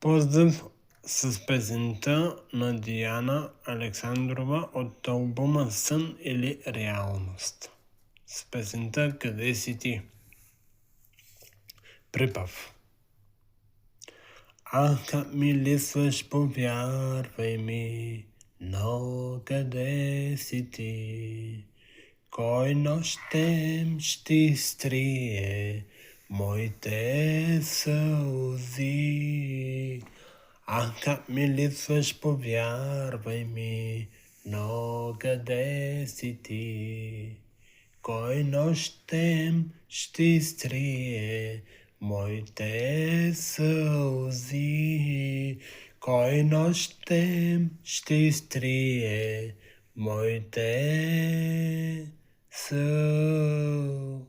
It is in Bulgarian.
Поздрав с песента на Диана Александрова от албума "Сън или реалност". С песента "Къде си ти?". Припев. Как ми липсваш, повярвай ми, но къде си ти? Кой нощем ще изтрие моите сълзи? Как ми липсваш, повярвай ми, но къде си ти? Кой нощем ще изтрие моите сълзи? Кой нощем ще изтрие моите сълзи?